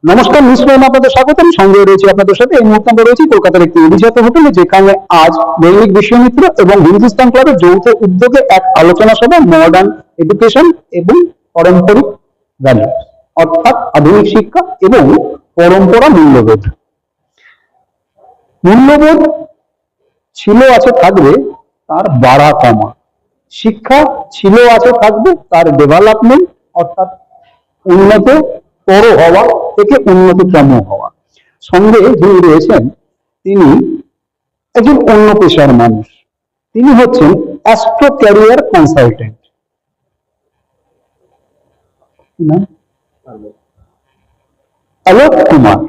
নমস্কার, নিউজ প্রাইমে আপনাদের স্বাগতম। সঙ্গে রয়েছে আপনাদের সাথে এই মুহূর্তে আমরা রয়েছি কলকাতার একটি অভিজাত হোটেলে, যেখানে আজ দৈনিক বিশ্বমিত্র এবং হিন্দুস্তান ক্লাবের যৌথ উদ্যোগে এক আলোচনা সভা মডার্ন এডুকেশন এবং পারম্পরিক ভ্যালু, অর্থাৎ আধুনিক শিক্ষা এবং পরম্পরা মূল্যবোধ। মূল্যবোধ ছিল আছে থাকবে তার বাড়া কমা, শিক্ষা ছিল আছে থাকবে তার ডেভেলপমেন্ট, অর্থাৎ উন্নত তর হওয়া থেকে উন্নততম হওয়া। সঙ্গে যিনি রয়েছেন তিনি একজন অন্য পেশার মানুষ, তিনি হচ্ছেন astro career consultant. Alok Kumar,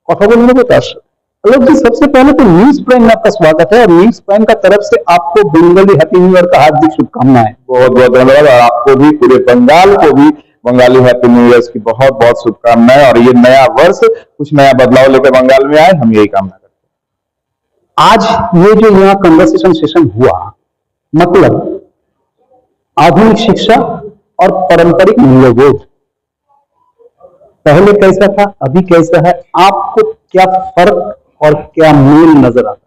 কথা बोल लेंगे তার साथ। आलोक जी, सबसे पहले तो न्यूज प्राइम में आपका स्वागत है और न्यूज प्राइम का तरफ से आपको बंगाली हैप्पी न्यू ईयर का हार्दिक शुभकामनाएं। बहुत बहुत धन्यवाद और आपको भी, पूरे बंगाल को भी बंगाली हैप्पी न्यू ईयर की बहुत बहुत शुभकामनाएं। और ये नया वर्ष कुछ नया बदलाव लेकर बंगाल में आए, हम यही कामना करते हैं। आज ये जो यहाँ कन्वर्सेशन सेशन हुआ, मतलब आधुनिक शिक्षा और पारंपरिक मूल्यबोध, पहले कैसा था, अभी कैसा है, आपको क्या फर्क और क्या मेल नजर आता है?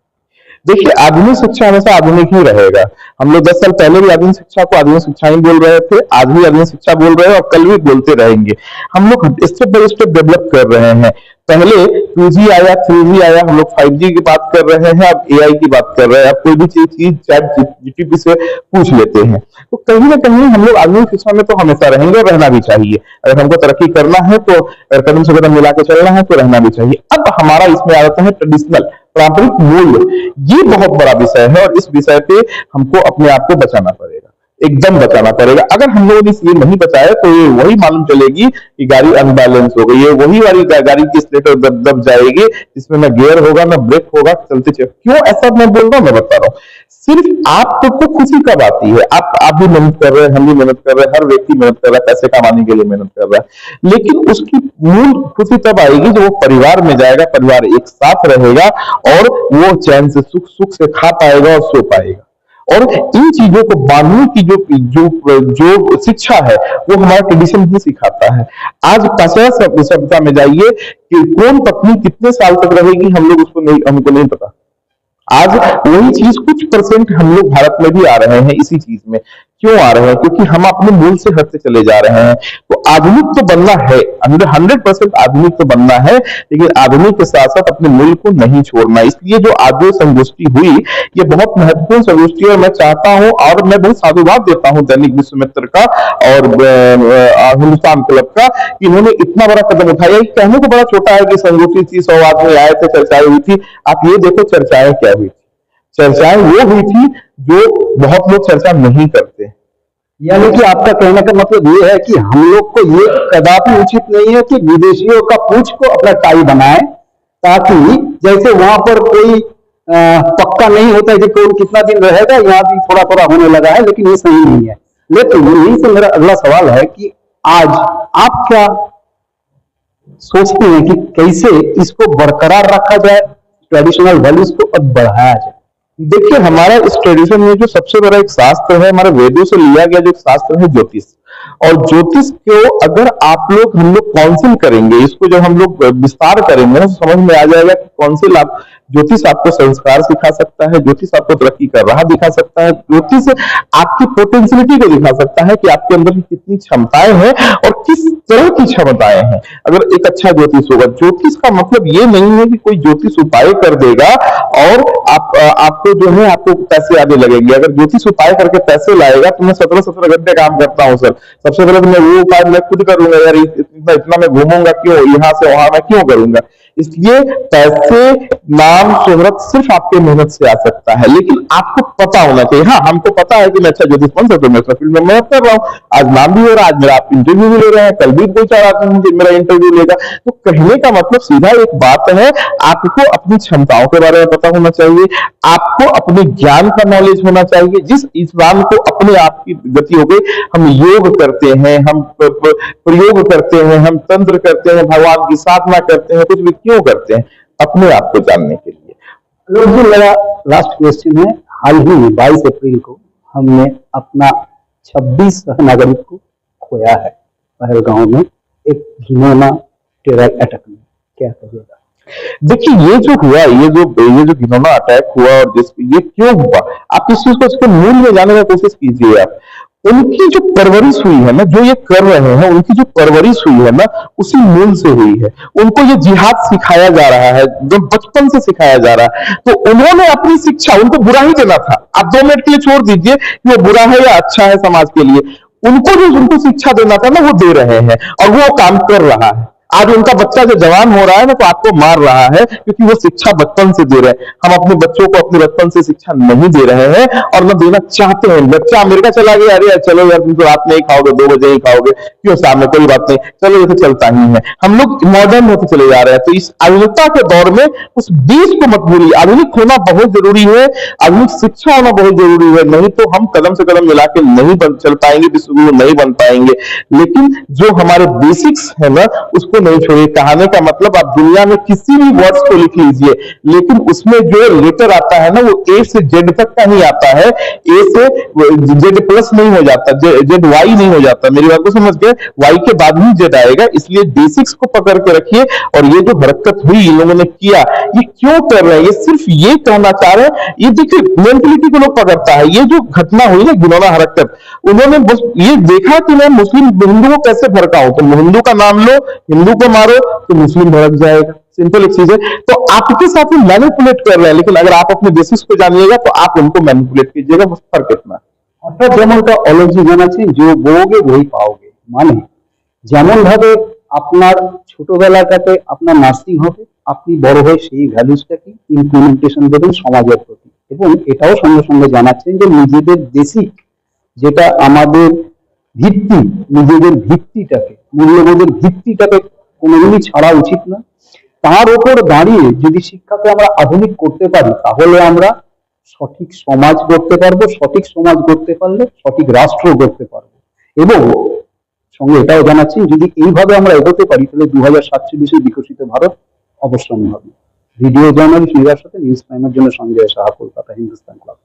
देखिए, आधुनिक शिक्षा हमेशा आधुनिक ही रहेगा। हम लोग 10 साल पहले भी आधुनिक शिक्षा को आधुनिक शिक्षा ही बोल रहे थे, आज भी आधुनिक शिक्षा बोल रहे हैं और कल भी बोलते रहेंगे। हम लोग स्टेप बाय स्टेप डेवलप कर रहे हैं। पहले 2G आया, 3G आया, हम लोग 5G की बात कर रहे हैं, अब AI की बात कर रहे हैं। अब कोई भी चीज चैट जीपीटी से पूछ लेते हैं। तो कहीं ना कहीं हम लोग आधुनिक शिक्षा में तो हमेशा रहेंगे और रहना भी चाहिए। अगर हमको तरक्की करना है तो कदम से कदम मिला के चलना है तो रहना भी चाहिए। अब हमारा इसमें आ जाता है ट्रेडिशनल, पारंपरिक मूल्य। ये बहुत बड़ा विषय है और इस विषय पे हमको अपने आप को बचाना पड़ेगा, एकदम बचाना पड़ेगा। अगर हम लोगों ने ये नहीं बचाया तो ये वही मालूम चलेगी कि गाड़ी अनबैलेंस हो गई, ये वही वाली गाड़ी की स्लेटर दब जाएगी जिसमें न गियर होगा न ब्रेक होगा, चलते चलते। क्यों ऐसा मैं बोल रहा हूँ, मैं बता रहा हूँ। सिर्फ आपको खुशी कब आती है? आप भी मेहनत कर रहे हैं, हम भी मेहनत कर रहे हैं, हर व्यक्ति मेहनत कर रहा है, पैसे कमाने के लिए मेहनत कर रहा है, लेकिन उसकी मूल खुशी तब आएगी जब वो परिवार में जाएगा, परिवार एक साथ रहेगा और वो चैन से सुख से खा पाएगा और सो पाएगा। और इन चीजों को बांधने की जो जो जो शिक्षा है वो हमारा ट्रेडिशन ही सिखाता है। आज 50 सभ्यता में जाइए कि कौन पत्नी कितने साल तक रहेगी, हम लोग उसको नहीं, हमको नहीं पता। आज वही चीज कुछ परसेंट हम लोग भारत में भी आ रहे हैं इसी चीज में। क्यों आ रहे हैं? क्योंकि हम अपने मूल से हटते चले जा रहे हैं। तो आधुनिक तो बनना है, 100% आधुनिक तो बनना है, लेकिन आधुनिक के साथ साथ अपने मूल को नहीं छोड़ना। इसलिए जो आज जो संगोष्ठी हुई, ये बहुत महत्वपूर्ण संगोष्ठी है और मैं चाहता हूं और मैं बहुत साधुवाद देता हूं दैनिक विश्वमित्र का और हिंदुस्तान क्लब का कि इन्होंने इतना बड़ा कदम उठाया। कहने को बड़ा छोटा है कि संगोष्ठी थी, 100 आदमी आए थे, चर्चाएं हुई थी। आप ये देखो चर्चाएं क्या हुई थी। चर्चाएं वो हुई थी जो बहुत लोग चर्चा नहीं करते। यानी कि आपका कहने का मतलब ये है कि हम लोग को ये कदापि उचित नहीं है कि विदेशियों का पूंछ को अपना टाई बनाए, ताकि जैसे वहां पर कोई पक्का नहीं होता है कि कौन कितना दिन रहेगा, यहाँ भी थोड़ा थोड़ा होने लगा है, लेकिन ये सही नहीं है। लेकिन यही से मेरा अगला सवाल है कि आज आप क्या सोचते हैं कि कैसे इसको बरकरार रखा जाए, ट्रेडिशनल वैल्यूज को अब बढ़ाया जाए? देखिए, हमारा इस ट्रेडिशन में जो सबसे बड़ा एक शास्त्र है, हमारे वेदों से लिया गया जो एक शास्त्र है ज्योतिष। और ज्योतिष को अगर हम लोग काउंसिल करेंगे, इसको जब हम लोग विस्तार करेंगे तो समझ में आ जाएगा कि काउंसिल ज्योतिष आपको संस्कार सिखा सकता है, ज्योतिष आपको तरक्की का राह दिखा सकता है, ज्योतिष आपकी पोटेंशियलिटी को दिखा सकता है कि आपके अंदर की कितनी क्षमताएं हैं और किस तरह की क्षमताएं हैं। अगर एक अच्छा ज्योतिष होगा, ज्योतिष का मतलब ये नहीं है कि कोई ज्योतिष उपाय कर देगा और आपको जो है आपको पैसे आने लगेंगे। अगर ज्योतिष उपाय करके पैसे लाएगा तो मैं 17 घंटे काम करता हूँ सर, सबसे पहले तो मैं वो उपाय मैं खुद करूंगा यार, इतना मैं घूमूंगा क्यों, यहाँ से वहां मैं क्यों करूंगा। इसलिए पैसे, नाम, शोहरत सिर्फ आपके मेहनत से आ सकता है, लेकिन आपको पता होना चाहिए। हाँ, हमको पता है कि मैं अच्छा ज्योतिष बन सकता हूँ, मैं फील्ड में मेहनत कर रहा हूँ, आज नाम भी हो रहा है, आज मेरा आप इंटरव्यू भी ले रहे हैं, कल भी 2-4 आदमी मेरा इंटरव्यू लेगा। तो कहने का मतलब सीधा एक बात है, आपको अपनी क्षमताओं के बारे में पता होना चाहिए, आपको अपने ज्ञान का नॉलेज होना चाहिए। जिस इंसान को अपने आप की गति हो गई, हम योग करते हैं, हम प्रयोग करते हैं, हम तंत्र करते हैं, भगवान की साधना करते हैं, कुछ भी क्यों करते हैं? अपने आप को जानने के लिए। लोग जी, मेरा लास्ट क्वेश्चन है, हाल ही में 22 अप्रैल को हमने अपना 26 नागरिक को खोया है पहलगांव में, एक घिनौना टेरर अटैक में, क्या कहिएगा? देखिए ये जो घिनौना अटैक हुआ और जिस ये क्यों हुआ, आप इस चीज को उसके मूल में जानने की कोशिश कीजिए। आप उनकी जो परवरिश हुई है ना, जो ये कर रहे हैं उनकी जो परवरिश हुई है ना, उसी मूल से हुई है। उनको ये जिहाद सिखाया जा रहा है, जो बचपन से सिखाया जा रहा है। तो उन्होंने अपनी शिक्षा, उनको बुरा ही देना था। आप 2 मिनट के लिए छोड़ दीजिए कि वो बुरा है या अच्छा है समाज के लिए, उनको जो उनको शिक्षा देना था ना वो दे रहे हैं और वो काम कर रहा है। आज उनका बच्चा जो जवान हो रहा है ना तो आपको मार रहा है, क्योंकि वो शिक्षा बचपन से दे रहे हैं। हम अपने बच्चों को अपने बचपन से शिक्षा नहीं दे रहे हैं और न देना चाहते हैं। बच्चा अमेरिका चला गया, अरे चलो यार तुम तो रात में ही खाओगे, 2 बजे ही खाओगे, क्यों शाम में, कोई बात नहीं, चलो ये तो चलता ही है। हम लोग मॉडर्न होते चले जा रहे हैं। तो इस आधुनिकता के दौर में उस बीज को मत भूलिए। आधुनिक होना बहुत जरूरी है, आधुनिक शिक्षा होना बहुत जरूरी है, नहीं तो हम कदम से कदम मिला के नहीं चल पाएंगे, विश्वगुरु नहीं बन पाएंगे। लेकिन जो हमारे बेसिक्स है ना उसको नहीं छोड़िए। कहने का मतलब आप दुनिया में किसी भी वर्ड्स को लिख लीजिए, लेकिन उसमें जो लेटर आता है ना वो ए से जेड तक का ही आता है, ए से जेड प्लस नहीं हो जाता, जेड वाई नहीं हो जाता। मेरी बात को समझ गए, वाई के बाद ही जेड आएगा। इसलिए बेसिक्स को पकड़ के रखिए। और ये जो हरकत हुई इन लोगों ने किया, ये क्यों कर रहे हैं, ये सिर्फ ये कहना चाह रहे हैं। ये देखिए मेंटलिटी को लोग पकड़ता है। ये जो घटना हुई ना घिनौना हरकत, उन्होंने बस ये देखा कि मैं मुस्लिम हिंदू को कैसे भड़काऊं, तो हिंदू का नाम लो, हिंदू को मारो तो मुस्लिम भड़क जाएगा। सिंपल एक चीज है। तो आपके साथ ही मैनिपुलेट कर रहे हैं, लेकिन अगर आप अपने बेसिस को जानिएगा तो आप उनको मैनिपुलेट कीजिएगा। बस फर्क इतना। অর্থাৎ যেমনটা অলজি জানাচ্ছেন, যে বউগে বই পাওগে, মানে যেমন ভাবে আপনার ছোটবেলাটাতে আপনার নার্সিং হবে, আপনি বড় হয়ে সেই ভ্যালুসটাকে ইমপ্লিমেন্টেশন দেবেন সমাজের প্রতি। এবং এটাও সঙ্গে সঙ্গে জানাচ্ছেন যে নিজেদের বেসিক, যেটা আমাদের ভিত্তি, নিজেদের ভিত্তিটাকে, মূল্যবোধের ভিত্তিটাকে কোনোদিনই ছাড়া উচিত না। তার উপর দাঁড়িয়ে যদি শিক্ষাকে আমরা আধুনিক করতে পারি, তাহলে আমরা সঠিক সমাজ গড়তে পারবো। সঠিক সমাজ গড়তে পারলে সঠিক রাষ্ট্র গড়তে পারবো। এবং সঙ্গে এটাও জানাচ্ছেন, যদি এইভাবে আমরা এগোতে পারি তাহলে 2047-এ বিকশিত ভারত অবশ্যই হবে। ভিডিও জার্নালিস্ট নিরার সাথে নিউজ প্রাইমের জন্য সঞ্জয় সাহা, কলকাতা, হিন্দুস্তান ক্লাব।